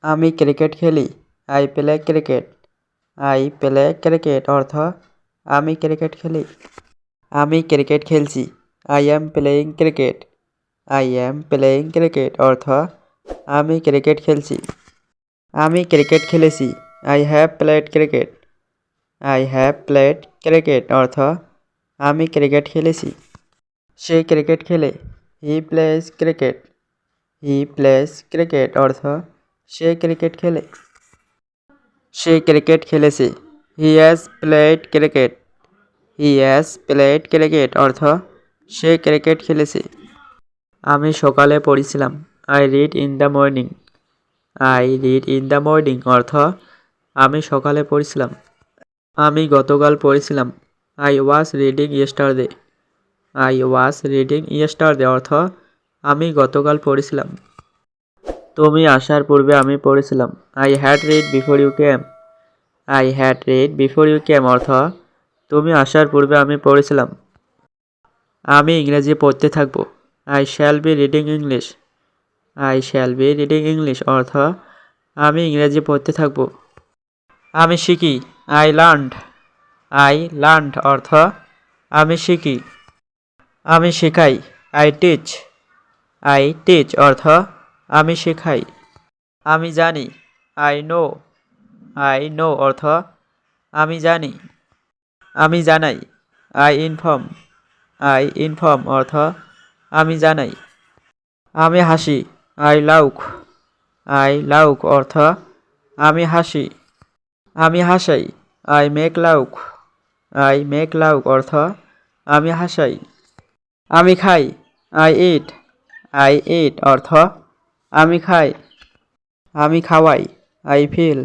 আমি ক্রিকেট খেলি। I play cricket. I play cricket অর্থ আমি ক্রিকেট খেলি। আমি ক্রিকেট খেলছি। I am playing cricket. I am playing cricket অর্থ আমি ক্রিকেট খেলছি। আমি ক্রিকেট খেলেছি। I have played cricket. I have played cricket অর্থ আমি ক্রিকেট খেলেছি। সে ক্রিকেট খেলে। He plays cricket. He plays cricket অর্থ সে ক্রিকেট খেলে। সে ক্রিকেট খেলেছে। He has played cricket. He has played cricket অর্থ সে ক্রিকেট খেলেছে। আমি সকালে পড়েছিলাম। I read in the morning. I read in the morning অর্থ আমি সকালে পড়েছিলাম। আমি গতকাল পড়েছিলাম। I was reading yesterday. I was reading yesterday অর্থ আমি গতকাল পড়েছিলাম। তুমি আসার পূর্বে আমি পড়েছিলাম। I had read before you came. I had read before you came অর্থ তুমি আসার পূর্বে আমি পড়েছিলাম। আমি ইংরেজি পড়তে থাকবো। I shall be reading English. I shall be reading English অর্থ আমি ইংরেজি পড়তে থাকবো। আমি শিখি। I learned. আই লার্নড অর্থ আমি শিখি। আমি শেখাই। I teach. আই টিচ অর্থ আমি শেখাই। আমি জানি। I know. আই নো অর্থ আমি জানি। আমি জানাই। I inform. আই ইনফর্ম অর্থ আমি জানাই। আমি হাসি। আই লাউক। আই লাউক অর্থ আমি হাসি। আমি হাসাই। I make laugh. I make laugh অর্থ আমি হাসাই। আমি খাই। I eat. আই ইট অর্থ আমি খাই। আমি খাওয়াই। I feel.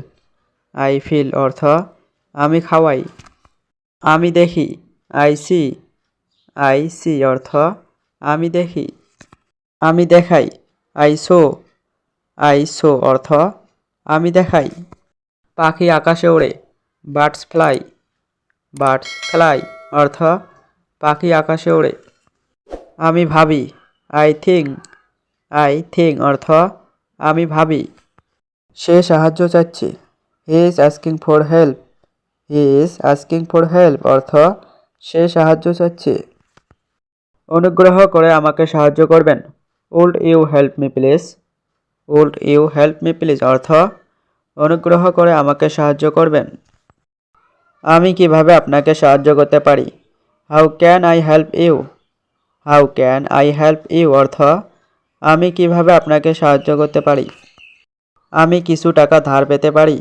আই ফিল অর্থ আমি খাওয়াই। আমি দেখি। I C. আই সি অর্থ আমি দেখি। আমি দেখাই। I show. আই শো অর্থ আমি দেখাই। পাখি আকাশে ওড়ে। Birds fly. বার্ডস ফ্লাই অর্থ পাখি আকাশে ওড়ে। আমি ভাবি। I think. আই থিঙ্ক অর্থ আমি ভাবি। সে সাহায্য চাচ্ছে। He is asking for help. He is asking for help অর্থ সে সাহায্য চাচ্ছে। অনুগ্রহ করে আমাকে সাহায্য করবেন। Would you help me please. Would you help me please অর্থ অনুগ্রহ করে আমাকে সাহায্য করবেন। আমি কিভাবে আপনাকে সাহায্য করতে পারি। How can I help you. How can I help you অর্থ আমি কিভাবে আপনাকে সাহায্য করতে পারি। আমি কিছু টাকা ধার পেতে পারি।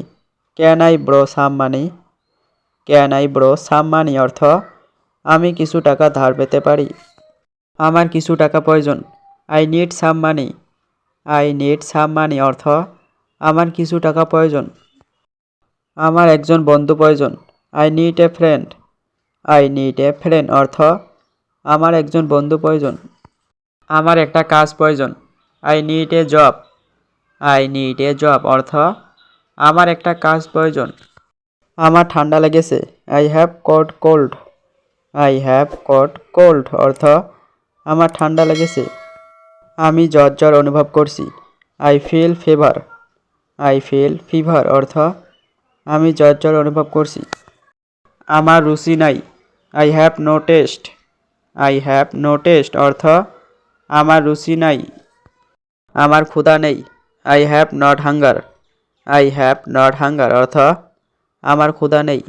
Can I borrow some money. Can I borrow some money অর্থ আমি কিছু টাকা ধার পেতে পারি। আমার কিছু টাকা প্রয়োজন। I need some money. I need some money অর্থ আমার কিছু টাকা প্রয়োজন। আমার একজন বন্ধু প্রয়োজন। I need a friend. I need a friend অর্থ আমার একজন বন্ধু প্রয়োজন। আমার একটা কাজ প্রয়োজন। I need a job. I need a job অর্থ আমার একটা কাজ প্রয়োজন। আমার ঠান্ডা লেগেছে। I have caught cold. I have caught cold অর্থ আমার ঠান্ডা লেগেছে। আমি জ্বর জ্বর অনুভব করছি। I feel fever. I feel fever অর্থ আমি জ্বর জ্বর অনুভব করছি। আমার রুচি নাই। I have no taste. I have no taste অর্থ আমার রুচি নাই। আমার ক্ষুধা নেই। I have not hunger. I have not hunger অর্থ আমার ক্ষুধা নেই।